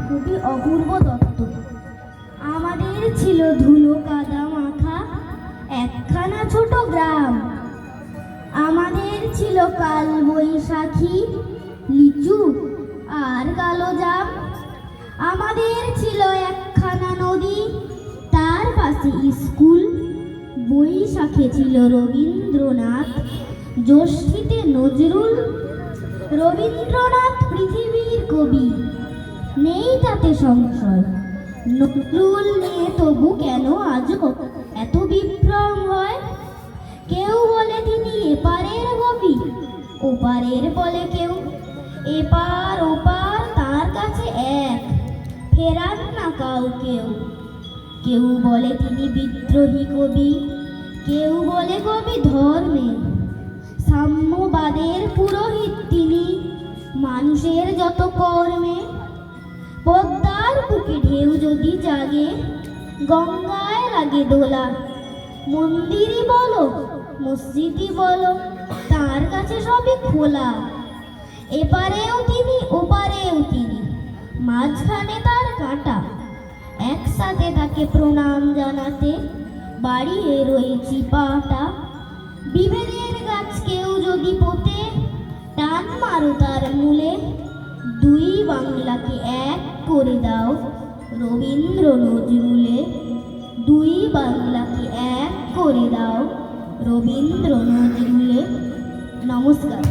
কবি অপূর্ব দত্ত। আমাদের ছিল ধুলো কাদা মাখা একখানা ছোট গ্রাম। আমাদের ছিল কাল বৈশাখী, লিচু আর কালো জাম। আমাদের ছিল একখানা নদী, তার পাশে স্কুল। বৈশাখে ছিল রবীন্দ্রনাথ, জ্যৈষ্ঠীতে নজরুল। রবীন্দ্রনাথ পৃথিবীর কবি, নেই তাতে সংশয়। নজরুল নিয়ে তবু কেন আজও এত বিভ্রম হয়? কেউ বলে তিনি এপারের কবি, ওপারের বলে কেউ। এপার ওপার তার কাছে এক, ফেরান না কাউকেও। কেউ বলে তিনি বিদ্রোহী কবি, কেউ বলে কবি ধর্মের। সাম্যবাদের পুরোহিত তিনি, মানুষের যত কর্মে। পদ্মার বুকে ঢেউ যদি জাগে, গঙ্গায় লাগে দোলা। মন্দিরই বলো মসজিদই বলো, তার কাছে সবই খোলা। এপারেও তিনি ওপারেও তিনি, মাঝখানে তার কাঁটা। একসাথে তাকে প্রণাম জানাতে বাড়িয়ে রয়েছি পাটা। বিভেদের গাছ কেউ যদি পোতে, টান মারো তার মূলে। দুই বাংলাকে এক করে দাও রবীন্দ্র নজরুলে। দুই বাংলাকে এক করে দাও রবীন্দ্র নজরুলে। নমস্কার।